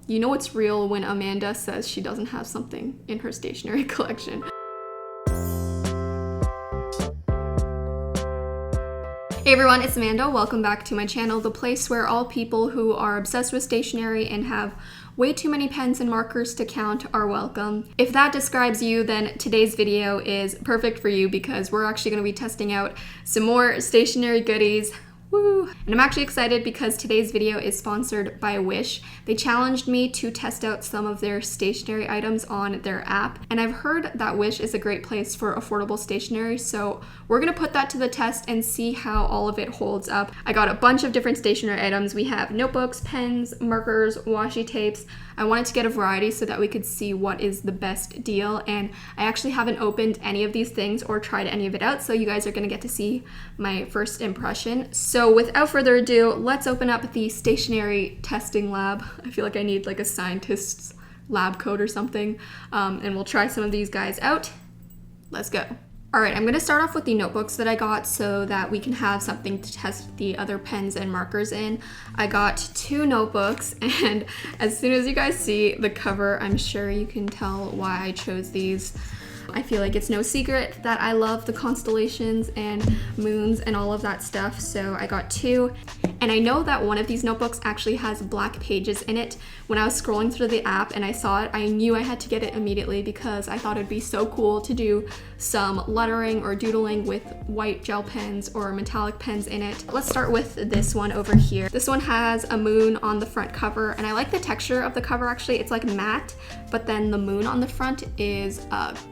You know it's real when Amanda says she doesn't have something in her stationery collection. Hey everyone, it's Amanda. Welcome back to my channel, the place where all people who are obsessed with stationery and have way too many pens and markers to count are welcome. If that describes you, then today's video is perfect for you because we're actually going to be testing out some more stationery goodies. Woo! And I'm actually excited because today's video is sponsored by Wish. They challenged me to test out some of their stationery items on their app, and I've heard that Wish is a great place for affordable stationery, so we're gonna put that to the test and see how all of it holds up. I got a bunch of different stationery items. We have notebooks, pens, markers, washi tapes. I wanted to get a variety so that we could see what is the best deal, and I actually haven't opened any of these things or tried any of it out, so you guys are gonna get to see my first impression. So without further ado, let's open up the stationery testing lab. I feel like I need like a scientist's lab coat or something, and we'll try some of these guys out. Let's go. All right, I'm gonna start off with the notebooks that I got so that we can have something to test the other pens and markers in. I got 2 notebooks, and as soon as you guys see the cover, I'm sure you can tell why I chose these. I feel like it's no secret that I love the constellations and moons and all of that stuff, so I got 2. And I know that one of these notebooks actually has black pages in it. When I was scrolling through the app and I saw it, I knew I had to get it immediately because I thought it'd be so cool to do some lettering or doodling with white gel pens or metallic pens in it. Let's start with this one over here. This one has a moon on the front cover, and I like the texture of the cover actually. It's like matte, but then the moon on the front is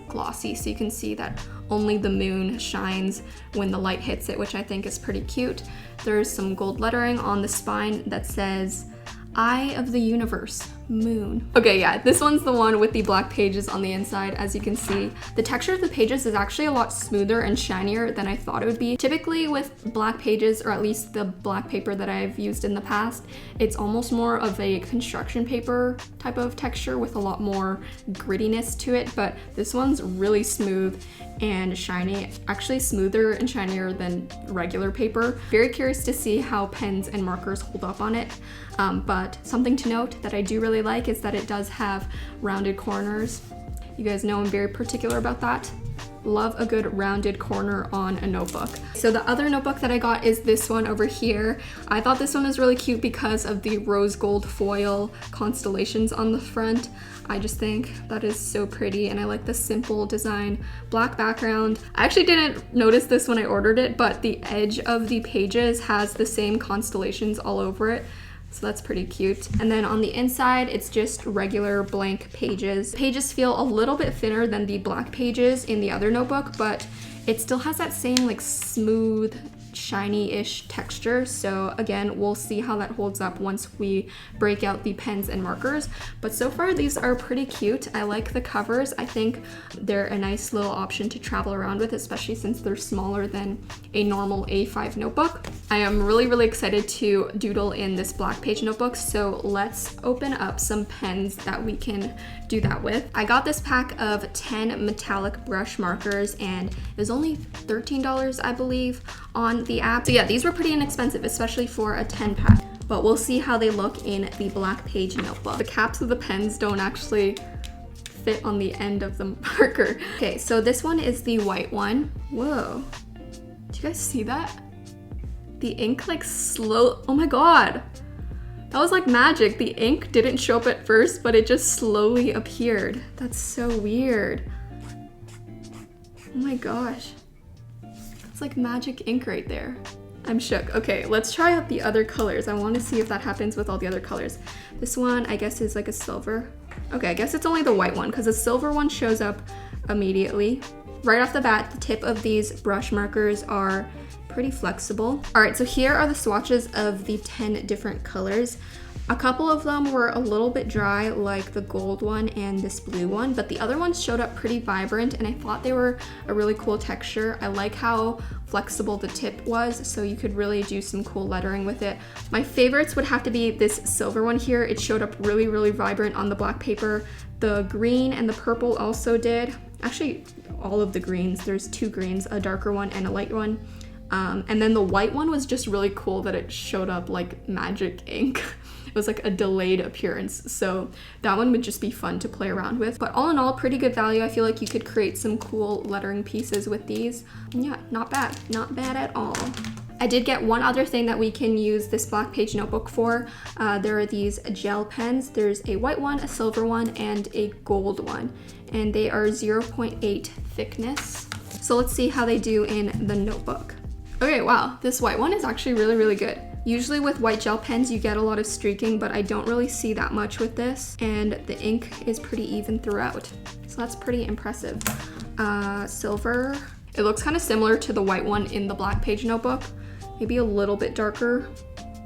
glossy, so you can see that only the moon shines when the light hits it, which I think is pretty cute. There's some gold lettering on the spine that says Eye of the Universe, Moon. Okay, yeah, this one's the one with the black pages on the inside. As you can see, the texture of the pages is actually a lot smoother and shinier than I thought it would be. Typically with black pages, or at least the black paper that I've used in the past, it's almost more of a construction paper type of texture with a lot more grittiness to it, but this one's really smooth and shiny, actually smoother and shinier than regular paper. Very curious to see how pens and markers hold up on it, but something to note that I do really like is that it does have rounded corners. You guys know I'm very particular about that. Love a good rounded corner on a notebook. So the other notebook that I got is this one over here. I thought this one was really cute because of the rose gold foil constellations on the front. I just think that is so pretty, and I like the simple design. Black background. I actually didn't notice this when I ordered it, but the edge of the pages has the same constellations all over it. So that's pretty cute. And then on the inside, it's just regular blank pages. Pages feel a little bit thinner than the black pages in the other notebook, but it still has that same like smooth, shiny-ish texture. So again, we'll see how that holds up once we break out the pens and markers. But so far, these are pretty cute. I like the covers. I think they're a nice little option to travel around with, especially since they're smaller than a normal A5 notebook. I am really, really excited to doodle in this black page notebook. So let's open up some pens that we can do that with. I got this pack of 10 metallic brush markers, and it was only $13, I believe, on the app. So yeah, these were pretty inexpensive, especially for a 10 pack, but we'll see how they look in the black page notebook. The caps of the pens don't actually fit on the end of the marker. Okay, so this one is the white one. Whoa, do you guys see that? The ink like oh my God. That was like magic. The ink didn't show up at first, but it just slowly appeared. That's so weird. Oh my gosh. It's like magic ink right there. I'm shook. Okay, let's try out the other colors. I want to see if that happens with all the other colors. This one, I guess, is like a silver. Okay, I guess it's only the white one because the silver one shows up immediately. Right off the bat, the tip of these brush markers are pretty flexible. All right, so here are the swatches of the 10 different colors. A couple of them were a little bit dry, like the gold one and this blue one, but the other ones showed up pretty vibrant, and I thought they were a really cool texture. I like how flexible the tip was, so you could really do some cool lettering with it. My favorites would have to be this silver one here. It showed up really, really vibrant on the black paper. The green and the purple also did. Actually, all of the greens. There's 2 greens, a darker one and a light one. And then the white one was just really cool that it showed up like magic ink. It was like a delayed appearance. So that one would just be fun to play around with. But all in all, pretty good value. I feel like you could create some cool lettering pieces with these. And yeah, not bad. Not bad at all. I did get one other thing that we can use this black page notebook for. There are these gel pens. There's a white one, a silver one, and a gold one. And they are 0.8 thickness. So let's see how they do in the notebook. Okay, wow, this white one is actually really, really good. Usually with white gel pens, you get a lot of streaking, but I don't really see that much with this. And the ink is pretty even throughout. So that's pretty impressive. Silver. It looks kind of similar to the white one in the black page notebook. Maybe a little bit darker,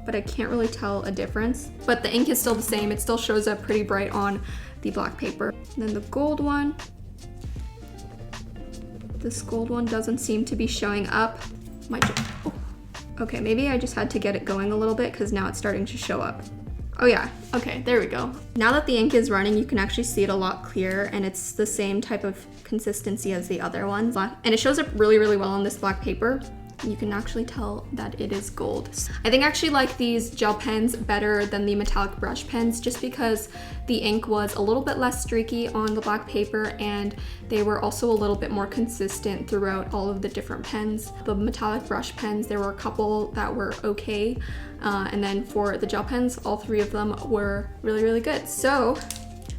but I can't really tell a difference. But the ink is still the same. It still shows up pretty bright on the black paper. And then the gold one. This gold one doesn't seem to be showing up. Oh. Okay, maybe I just had to get it going a little bit because now it's starting to show up. Oh yeah, okay, there we go. Now that the ink is running, you can actually see it a lot clearer, and it's the same type of consistency as the other ones. And it shows up really, really well on this black paper. You can actually tell that it is gold. I think I actually like these gel pens better than the metallic brush pens just because the ink was a little bit less streaky on the black paper, and they were also a little bit more consistent throughout all of the different pens. The metallic brush pens, there were a couple that were okay, and then for the gel pens, all three of them were really, really good. So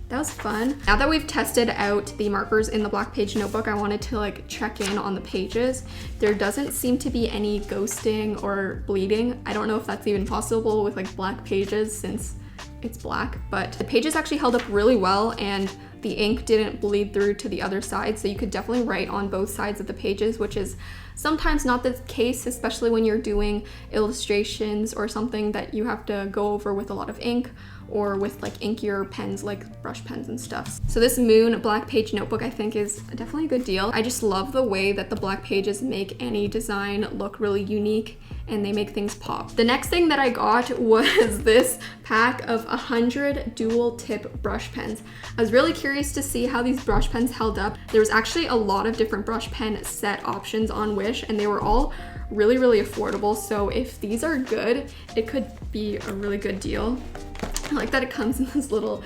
that was fun. Now that we've tested out the markers in the black page notebook, I wanted to like check in on the pages. There doesn't seem to be any ghosting or bleeding. I don't know if that's even possible with like black pages since it's black, but the pages actually held up really well and the ink didn't bleed through to the other side. So you could definitely write on both sides of the pages, which is sometimes not the case, especially when you're doing illustrations or something that you have to go over with a lot of ink, or with like inkier pens like brush pens and stuff. So this Moon black page notebook I think is definitely a good deal. I just love the way that the black pages make any design look really unique and they make things pop. The next thing that I got was this pack of 100 dual tip brush pens. I was really curious to see how these brush pens held up. There was actually a lot of different brush pen set options on Wish and they were all really, really affordable. So if these are good, it could be a really good deal. I like that it comes in this little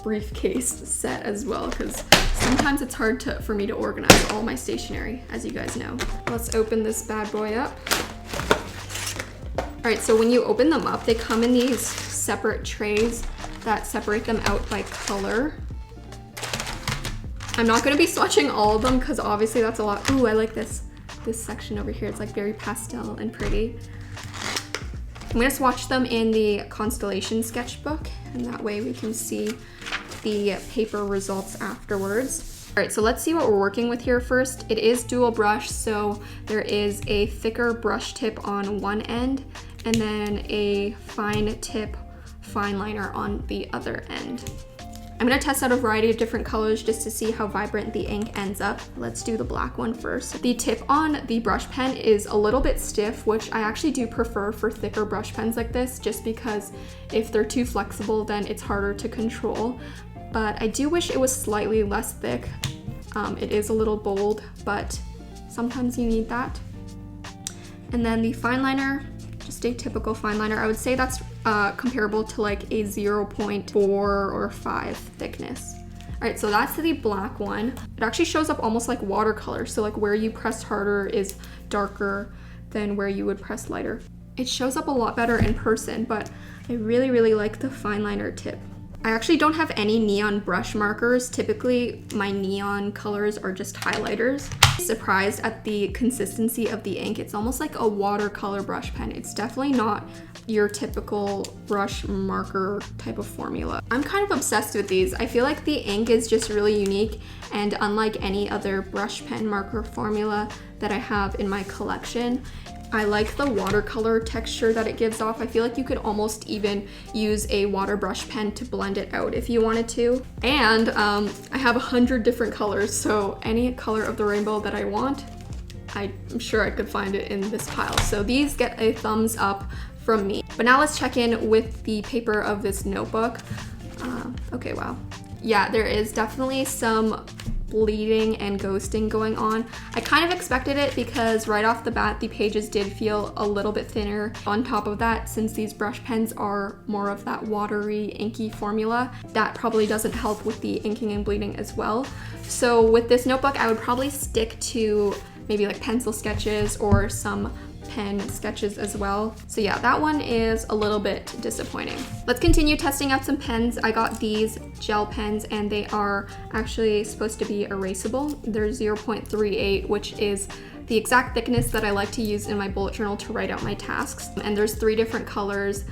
briefcase set as well because sometimes it's hard for me to organize all my stationery, as you guys know. Let's open this bad boy up. All right, so when you open them up, they come in these separate trays that separate them out by color. I'm not gonna be swatching all of them because obviously that's a lot. Ooh, I like this section over here. It's like very pastel and pretty. I'm gonna swatch them in the Constellation sketchbook, and that way we can see the paper results afterwards. All right, so let's see what we're working with here first. It is dual brush, so there is a thicker brush tip on one end, and then a fine tip fine liner on the other end. I'm gonna test out a variety of different colors just to see how vibrant the ink ends up. Let's do the black one first. The tip on the brush pen is a little bit stiff, which I actually do prefer for thicker brush pens like this, just because if they're too flexible, then it's harder to control. But I do wish it was slightly less thick. It is a little bold, but sometimes you need that. And then the fine liner, just a typical fine liner. I would say that's comparable to like a 0.4 or 5 thickness. All right, so that's the black one. It actually shows up almost like watercolor. So like where you pressed harder is darker than where you would press lighter. It shows up a lot better in person, but I really, really like the fine liner tip. I actually don't have any neon brush markers. Typically, my neon colors are just highlighters. I'm surprised at the consistency of the ink. It's almost like a watercolor brush pen. It's definitely not your typical brush marker type of formula. I'm kind of obsessed with these. I feel like the ink is just really unique, and unlike any other brush pen marker formula that I have in my collection, I like the watercolor texture that it gives off. I feel like you could almost even use a water brush pen to blend it out if you wanted to. And I have 100 different colors, so any color of the rainbow that I want, I'm sure I could find it in this pile. So these get a thumbs up from me. But now let's check in with the paper of this notebook. Okay, wow. Yeah, there is definitely some bleeding and ghosting going on. I kind of expected it because right off the bat, the pages did feel a little bit thinner. On top of that, since these brush pens are more of that watery, inky formula, that probably doesn't help with the inking and bleeding as well. So with this notebook, I would probably stick to maybe like pencil sketches or some pen sketches as well. So yeah, that one is a little bit disappointing. Let's continue testing out some pens. I got these gel pens and they are actually supposed to be erasable. They're 0.38, which is the exact thickness that I like to use in my bullet journal to write out my tasks. And there's 3 different colors: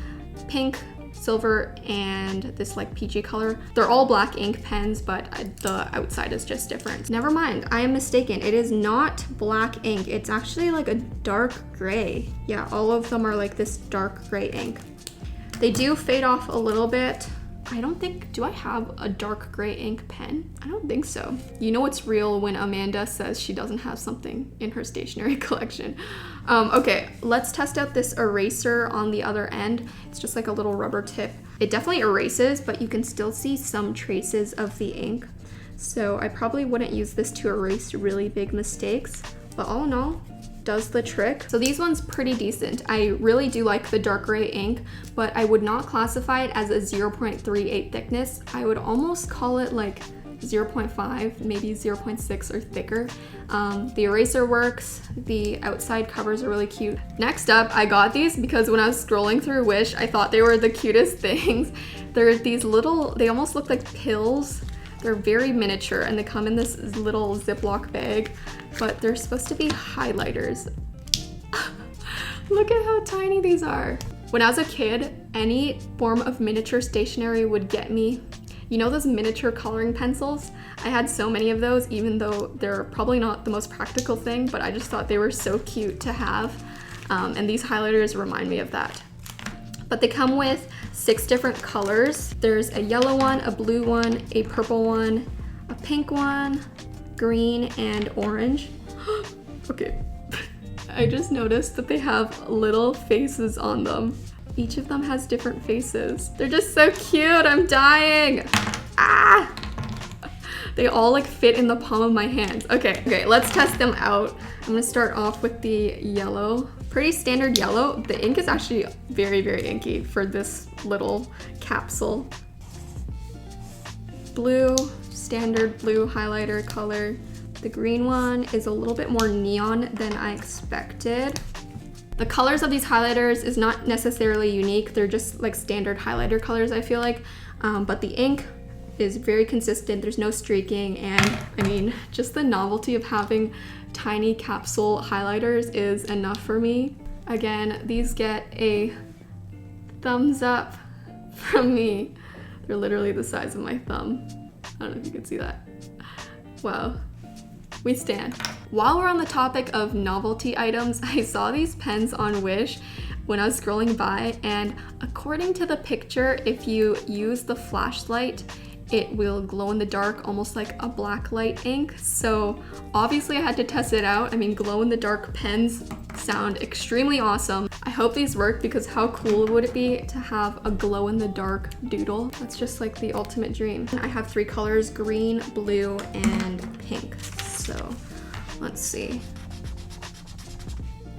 pink, silver, and this like peachy color. They're all black ink pens, but the outside is just different. Never mind, I am mistaken. It is not black ink. It's actually like a dark gray. Yeah, all of them are like this dark gray ink. They do fade off a little bit. I don't think, do I have a dark gray ink pen? I don't think so. You know it's real when Amanda says she doesn't have something in her stationery collection. Okay, let's test out this eraser on the other end. It's just like a little rubber tip. It definitely erases, but you can still see some traces of the ink. So I probably wouldn't use this to erase really big mistakes, but all in all, does the trick. So these ones pretty decent. I really do like the dark gray ink, but I would not classify it as a 0.38 thickness. I would almost call it like 0.5, maybe 0.6 or thicker. The eraser works. The outside covers are really cute. Next up, I got these because when I was scrolling through Wish, I thought they were the cutest things. They're these little, they almost look like pills. They're very miniature and they come in this little Ziploc bag, but they're supposed to be highlighters. Look at how tiny these are. When I was a kid, any form of miniature stationery would get me. You know those miniature coloring pencils? I had so many of those, even though they're probably not the most practical thing, but I just thought they were so cute to have. And these highlighters remind me of that. But they come with 6 different colors. There's a yellow one, a blue one, a purple one, a pink one, green, and orange. Okay, I just noticed that they have little faces on them. Each of them has different faces. They're just so cute, I'm dying. Ah! They all like fit in the palm of my hands. Okay, let's test them out. I'm gonna start off with the yellow. Pretty standard yellow. The ink is actually very, very inky for this little capsule. Blue, standard blue highlighter color. The green one is a little bit more neon than I expected. The colors of these highlighters is not necessarily unique. They're just like standard highlighter colors, I feel like. But the ink is very consistent. There's no streaking. And I mean, just the novelty of having tiny capsule highlighters is enough for me. Again, these get a thumbs up from me. They're literally the size of my thumb. I don't know if you can see that. Wow. We stand. While we're on the topic of novelty items, I saw these pens on Wish when I was scrolling by, and according to the picture, if you use the flashlight, it will glow in the dark, almost like a black light ink. So obviously I had to test it out. I mean, glow in the dark pens sound extremely awesome. I hope these work because how cool would it be to have a glow in the dark doodle? That's just like the ultimate dream. I have 3 colors, green, blue, and pink. So let's see.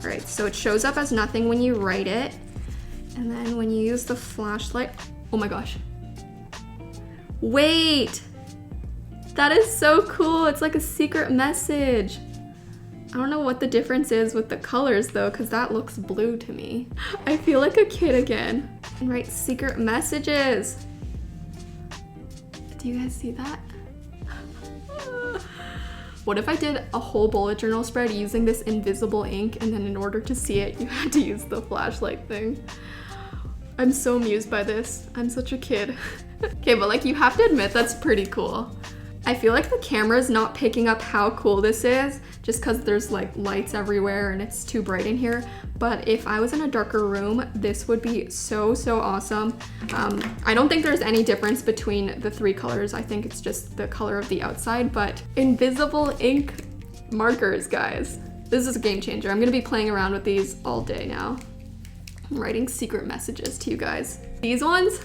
All right, so it shows up as nothing when you write it. And then when you use the flashlight, oh my gosh. Wait, that is so cool. It's like a secret message. I don't know what the difference is with the colors though, because that looks blue to me. I feel like a kid again. And write secret messages. Do you guys see that? What if I did a whole bullet journal spread using this invisible ink, and then in order to see it, you had to use the flashlight thing? I'm so amused by this. I'm such a kid. Okay, but like you have to admit that's pretty cool. I feel like the camera's not picking up how cool this is just because there's like lights everywhere and it's too bright in here. But if I was in a darker room, this would be so, so awesome. I don't think there's any difference between the 3 colors. I think it's just the color of the outside, but invisible ink markers, guys. This is a game changer. I'm gonna be playing around with these all day now. I'm writing secret messages to you guys. These ones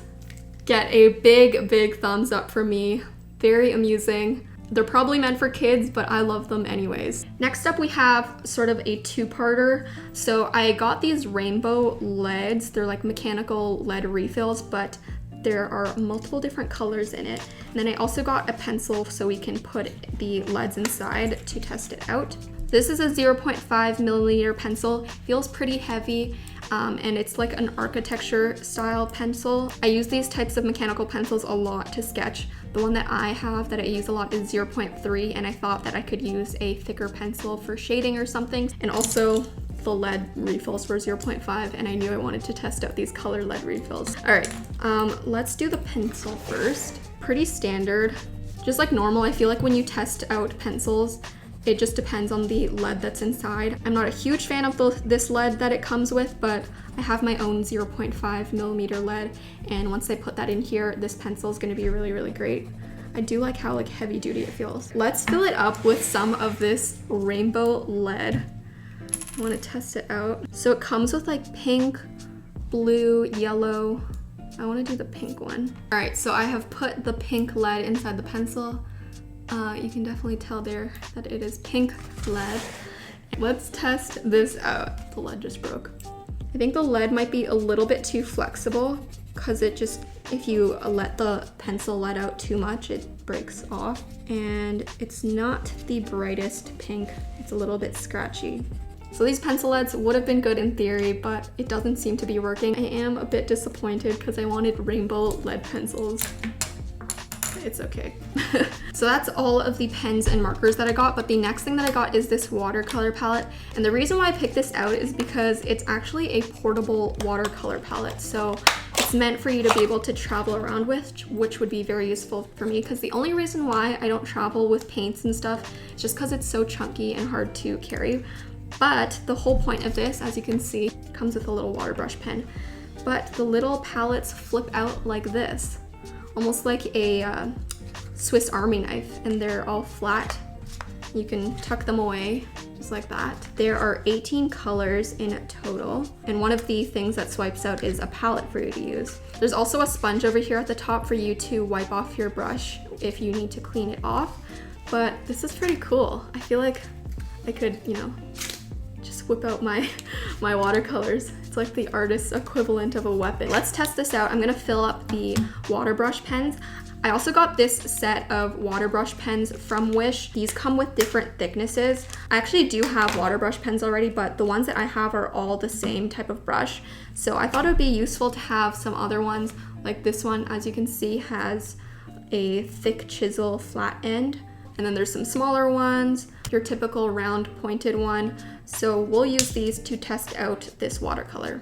get a big, big thumbs up from me. Very amusing. They're probably meant for kids, but I love them anyways. Next up we have sort of a two-parter. So I got these rainbow leads. They're like mechanical lead refills, but there are multiple different colors in it. And then I also got a pencil so we can put the leads inside to test it out. This is a 0.5 millimeter pencil. Feels pretty heavy, and it's like an architecture style pencil. I use these types of mechanical pencils a lot to sketch. The one that I have that I use a lot is 0.3, and I thought that I could use a thicker pencil for shading or something. And also the lead refills were 0.5, and I knew I wanted to test out these color lead refills. All right, let's do the pencil first. Pretty standard, just like normal. I feel like when you test out pencils, it just depends on the lead that's inside. I'm not a huge fan of this lead that it comes with, but I have my own 0.5 millimeter lead, and once I put that in here, this pencil is gonna be really, really great. I do like how like heavy duty it feels. Let's fill it up with some of this rainbow lead. I wanna test it out. So it comes with like pink, blue, yellow. I wanna do the pink one. All right, so I have put the pink lead inside the pencil. You can definitely tell there that it is pink lead. Let's test this out. The lead just broke. I think the lead might be a little bit too flexible because it just, if you let the pencil lead out too much, it breaks off. And it's not the brightest pink. It's a little bit scratchy. So these pencil leads would have been good in theory, but it doesn't seem to be working. I am a bit disappointed because I wanted rainbow lead pencils. It's okay. So that's all of the pens and markers that I got, but the next thing that I got is this watercolor palette. And the reason why I picked this out is because it's actually a portable watercolor palette. So it's meant for you to be able to travel around with, which would be very useful for me, because the only reason why I don't travel with paints and stuff is just because it's so chunky and hard to carry. But the whole point of this, as you can see, comes with a little water brush pen. But the little palettes flip out like this, almost like a Swiss Army knife, and they're all flat. You can tuck them away just like that. There are 18 colors in total, and one of the things that swipes out is a palette for you to use. There's also a sponge over here at the top for you to wipe off your brush if you need to clean it off, but this is pretty cool. I feel like I could, you know, just whip out my watercolors. It's like the artist's equivalent of a weapon. Let's test this out. I'm gonna fill up the water brush pens. I also got this set of water brush pens from Wish. These come with different thicknesses. I actually do have water brush pens already, but the ones that I have are all the same type of brush. So I thought it would be useful to have some other ones. Like this one, as you can see, has a thick chisel flat end. And then there's some smaller ones, your typical round pointed one. So we'll use these to test out this watercolor.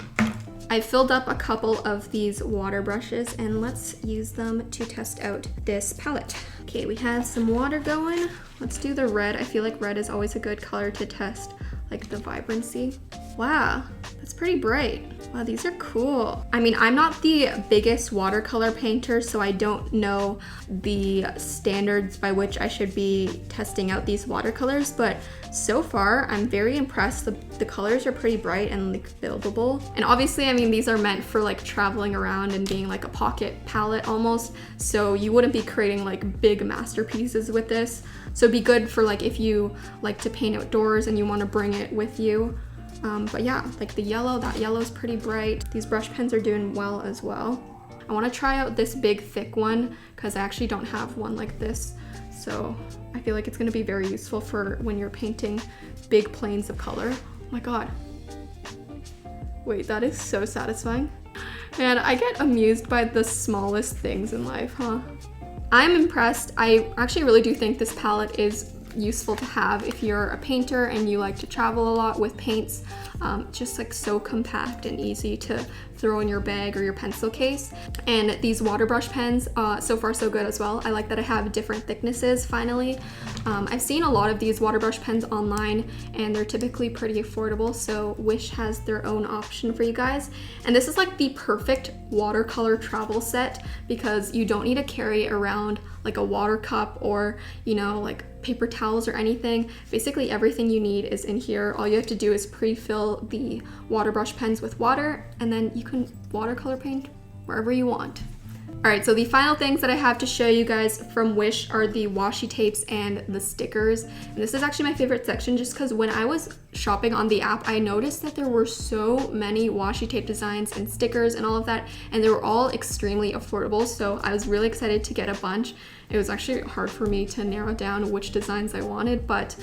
I filled up a couple of these water brushes, and let's use them to test out this palette. Okay, we have some water going. Let's do the red. I feel like red is always a good color to test, like the vibrancy. Wow, that's pretty bright. Wow, these are cool. I mean, I'm not the biggest watercolor painter, so I don't know the standards by which I should be testing out these watercolors, but so far I'm very impressed. The colors are pretty bright and like buildable. And obviously, I mean, these are meant for like traveling around and being like a pocket palette almost, so you wouldn't be creating like big masterpieces with this. So it'd be good for like if you like to paint outdoors and you want to bring it with you. But yeah, like the yellow, that yellow is pretty bright. These brush pens are doing well as well. I want to try out this big thick one because I actually don't have one like this. So I feel like it's going to be very useful for when you're painting big planes of color. Oh my God. Wait, that is so satisfying. Man, I get amused by the smallest things in life, huh? I'm impressed. I actually really do think this palette is useful to have if you're a painter and you like to travel a lot with paints. Just like so compact and easy to throw in your bag or your pencil case. And these water brush pens, so far so good as well. I like that I have different thicknesses finally. I've seen a lot of these water brush pens online and they're typically pretty affordable, so Wish has their own option for you guys. And this is like the perfect watercolor travel set because you don't need to carry around like a water cup or, you know, like paper towels or anything. Basically everything you need is in here. All you have to do is pre-fill the water brush pens with water, and then you can watercolor paint wherever you want. Alright, so the final things that I have to show you guys from Wish are the washi tapes and the stickers. And this is actually my favorite section just because when I was shopping on the app, I noticed that there were so many washi tape designs and stickers and all of that, and they were all extremely affordable, so I was really excited to get a bunch. It was actually hard for me to narrow down which designs I wanted, but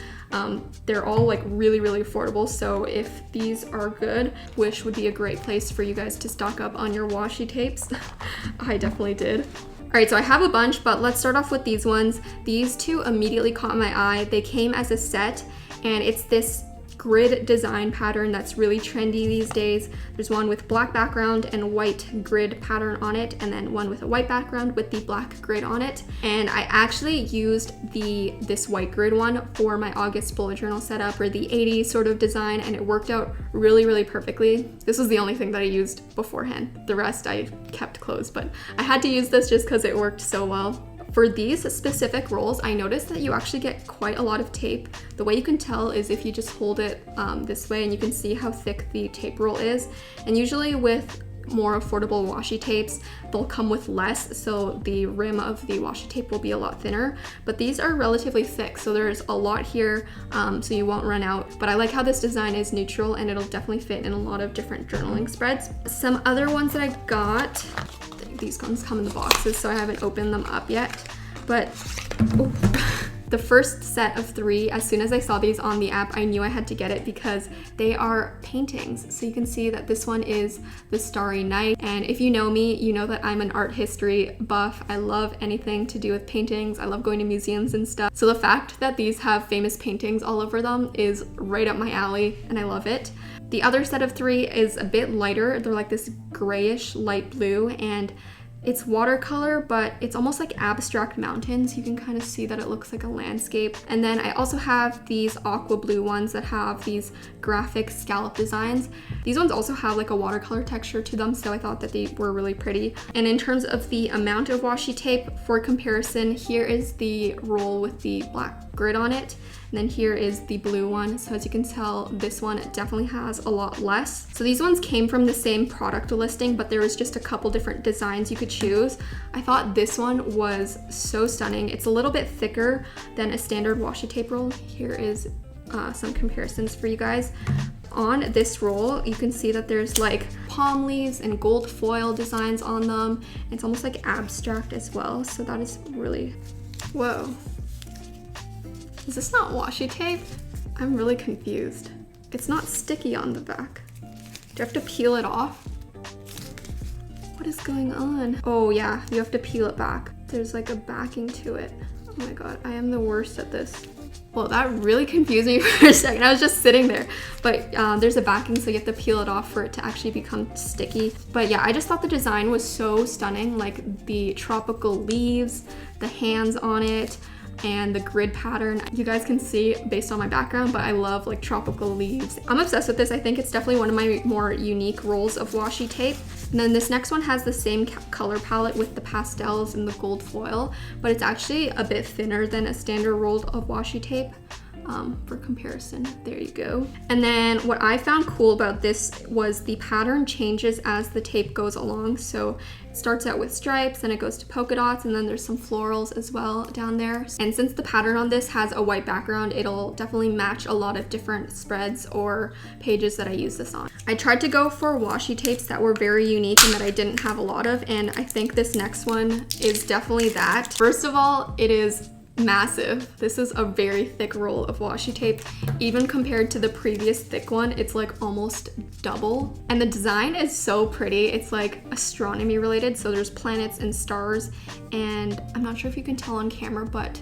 they're all like really affordable, so if these are good, Wish would be a great place for you guys to stock up on your washi tapes. I definitely did. Alright, so I have a bunch, but let's start off with these ones. These two immediately caught my eye. They came as a set, and it's this grid design pattern that's really trendy these days. There's one with black background and white grid pattern on it, and then one with a white background with the black grid on it. And I actually used this white grid one for my August bullet journal setup, or the 80s sort of design, and it worked out really perfectly. This was the only thing that I used beforehand. The rest I kept closed, but I had to use this just because it worked so well. For these specific rolls, I noticed that you actually get quite a lot of tape. The way you can tell is if you just hold it this way, and you can see how thick the tape roll is. And usually with more affordable washi tapes, they'll come with less, so the rim of the washi tape will be a lot thinner. But these are relatively thick, so there's a lot here, so you won't run out. But I like how this design is neutral, and it'll definitely fit in a lot of different journaling spreads. Some other ones that I got, these ones come in the boxes, so I haven't opened them up yet, but the first set of 3, as soon as I saw these on the app, I knew I had to get it because they are paintings. So you can see that this one is the Starry Night, and if you know me, you know that I'm an art history buff. I love anything to do with paintings. I love going to museums and stuff. So the fact that these have famous paintings all over them is right up my alley, and I love it. The other set of 3 is a bit lighter. They're like this grayish light blue, and it's watercolor, but it's almost like abstract mountains. You can kind of see that it looks like a landscape. And then I also have these aqua blue ones that have these graphic scallop designs. These ones also have like a watercolor texture to them, so I thought that they were really pretty. And in terms of the amount of washi tape, for comparison, here is the roll with the black grid on it. And then here is the blue one. So as you can tell, this one definitely has a lot less. So these ones came from the same product listing, but there was just a couple different designs you could choose. I thought this one was so stunning. It's a little bit thicker than a standard washi tape roll. Here is some comparisons for you guys. On this roll, you can see that there's like palm leaves and gold foil designs on them. It's almost like abstract as well. So that is really, whoa. Is this not washi tape? I'm really confused. It's not sticky on the back. Do you have to peel it off? What is going on? Oh yeah, you have to peel it back. There's like a backing to it. Oh my god, I am the worst at this. Well, that really confused me for a second. I was just sitting there. But there's a backing, so you have to peel it off for it to actually become sticky. But yeah, I just thought the design was so stunning. Like the tropical leaves, the hands on it, and the grid pattern. You guys can see based on my background, but I love like tropical leaves. I'm obsessed with this. I think it's definitely one of my more unique rolls of washi tape. And then this next one has the same color palette with the pastels and the gold foil, but it's actually a bit thinner than a standard roll of washi tape. For comparison, there you go. And then what I found cool about this was the pattern changes as the tape goes along. So it starts out with stripes, and it goes to polka dots, and then there's some florals as well down there. And since the pattern on this has a white background, it'll definitely match a lot of different spreads or pages that I use this on. I tried to go for washi tapes that were very unique and that I didn't have a lot of, and I think this next one is definitely that. First of all, it is massive. This is a very thick roll of washi tape. Even compared to the previous thick one, it's like almost double. And the design is so pretty. It's like astronomy related, so there's planets and stars, and I'm not sure if you can tell on camera, but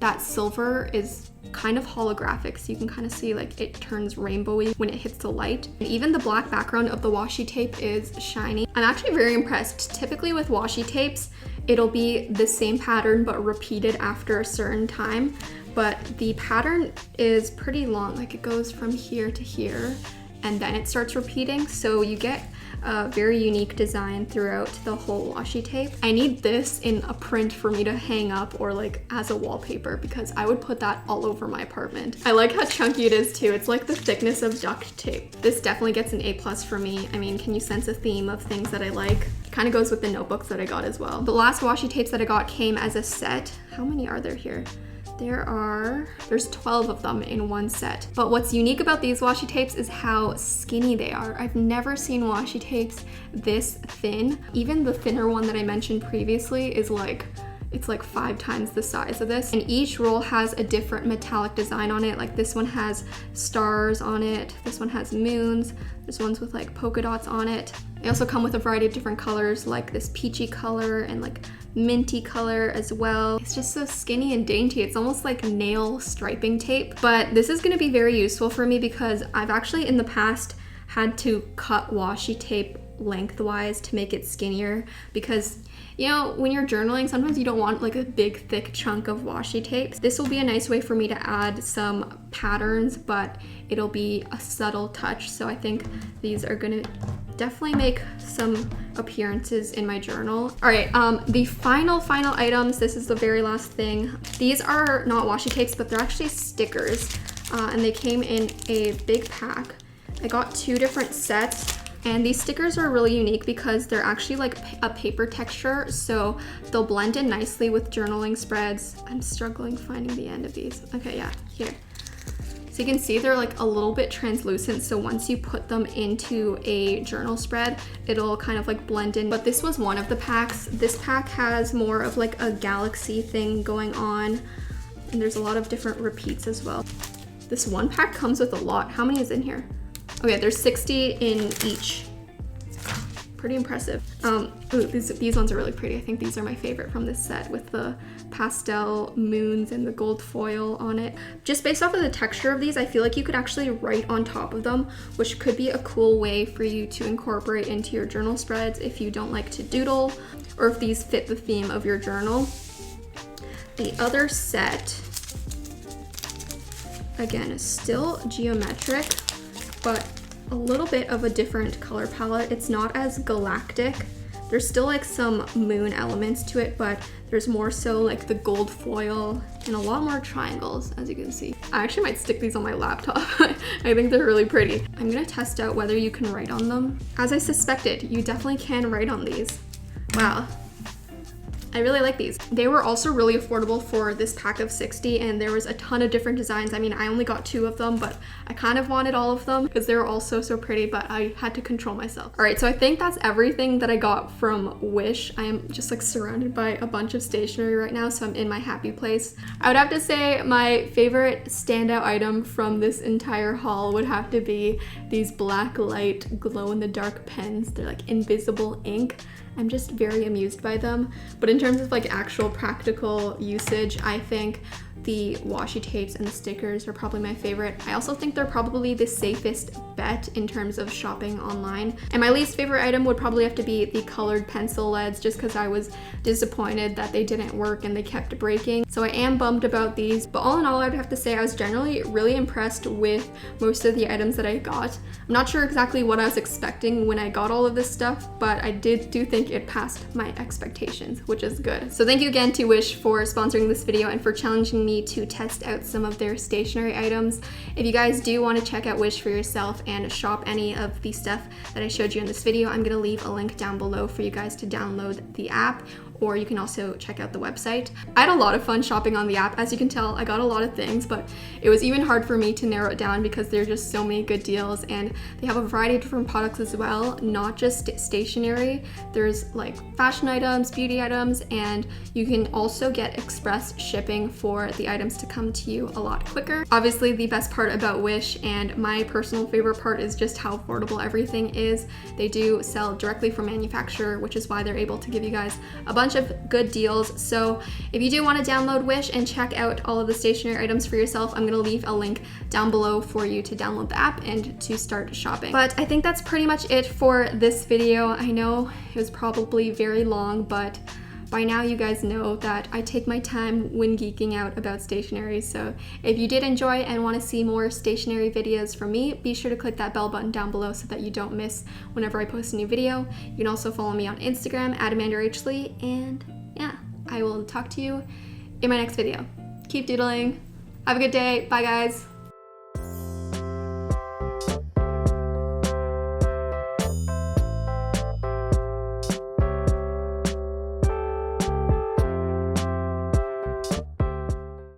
that silver is kind of holographic, so you can kind of see like it turns rainbowy when it hits the light. And even the black background of the washi tape is shiny. I'm actually very impressed. Typically with washi tapes, it'll be the same pattern but repeated after a certain time, but the pattern is pretty long. Like it goes from here to here and then it starts repeating, so you get a very unique design throughout the whole washi tape. I need this in a print for me to hang up or like as a wallpaper, because I would put that all over my apartment. I like how chunky it is too. It's like the thickness of duct tape. This definitely gets an A+ for me. I mean, can you sense a theme of things that I like? Kind of goes with the notebooks that I got as well. The last washi tapes that I got came as a set. How many are there here? There's 12 of them in one set. But what's unique about these washi tapes is how skinny they are. I've never seen washi tapes this thin. Even the thinner one that I mentioned previously is like, it's like 5 times the size of this. And each roll has a different metallic design on it. Like this one has stars on it. This one has moons. There's ones with like polka dots on it. They also come with a variety of different colors, like this peachy color and like minty color as well. It's just so skinny and dainty. It's almost like nail striping tape. But this is gonna be very useful for me because I've actually in the past had to cut washi tape lengthwise to make it skinnier because, you know, when you're journaling, sometimes you don't want like a big thick chunk of washi tape. This will be a nice way for me to add some patterns, but it'll be a subtle touch. So I think these are gonna definitely make some appearances in my journal. All right, the final items, this is the very last thing. These are not washi tapes, but they're actually stickers, and they came in a big pack. I got 2 different sets. And these stickers are really unique because they're actually like a paper texture, so they'll blend in nicely with journaling spreads. I'm struggling finding the end of these. Okay, yeah, here. So you can see they're like a little bit translucent, so once you put them into a journal spread, it'll kind of like blend in. But this was one of the packs. This pack has more of like a galaxy thing going on, and there's a lot of different repeats as well. This one pack comes with a lot. How many is in here? Okay, there's 60 in each. Pretty impressive. Ooh, these ones are really pretty. I think these are my favorite from this set with the pastel moons and the gold foil on it. Just based off of the texture of these, I feel like you could actually write on top of them, which could be a cool way for you to incorporate into your journal spreads if you don't like to doodle or if these fit the theme of your journal. The other set, again, is still geometric, but a little bit of a different color palette. It's not as galactic. There's still like some moon elements to it, but there's more so like the gold foil and a lot more triangles, as you can see. I actually might stick these on my laptop. I think they're really pretty. I'm gonna test out whether you can write on them. As I suspected, you definitely can write on these. Wow. I really like these. They were also really affordable for this pack of 60, and there was a ton of different designs. I mean, I only got 2 of them, but I kind of wanted all of them because they were all so pretty, but I had to control myself. All right, so I think that's everything that I got from Wish. I am just like surrounded by a bunch of stationery right now, so I'm in my happy place. I would have to say my favorite standout item from this entire haul would have to be these black light glow-in-the-dark pens. They're like invisible ink. I'm just very amused by them. But in terms of like actual practical usage, I think the washi tapes and the stickers are probably my favorite. I also think they're probably the safest bet in terms of shopping online. And my least favorite item would probably have to be the colored pencil leads, just because I was disappointed that they didn't work and they kept breaking. So I am bummed about these, but all in all, I'd have to say I was generally really impressed with most of the items that I got. I'm not sure exactly what I was expecting when I got all of this stuff, but I do think it passed my expectations, which is good. So thank you again to Wish for sponsoring this video and for challenging me to test out some of their stationery items. If you guys do want to check out Wish for yourself and shop any of the stuff that I showed you in this video, I'm going to leave a link down below for you guys to download the app, or you can also check out the website. I had a lot of fun shopping on the app. As you can tell, I got a lot of things, but it was even hard for me to narrow it down because there are just so many good deals, and they have a variety of different products as well, not just stationery. There's like fashion items, beauty items, and you can also get express shipping for the items to come to you a lot quicker. Obviously, the best part about Wish, and my personal favorite part, is just how affordable everything is. They do sell directly from manufacturer, which is why they're able to give you guys a bunch of good deals. So if you do want to download Wish and check out all of the stationery items for yourself, I'm going to leave a link down below for you to download the app and to start shopping. But I think that's pretty much it for this video. I know it was probably very long, but by now you guys know that I take my time when geeking out about stationery. So if you did enjoy and want to see more stationery videos from me, be sure to click that bell button down below so that you don't miss whenever I post a new video. You can also follow me on Instagram at AmandaRachLee, and yeah, I will talk to you in my next video. Keep doodling. Have a good day. Bye guys.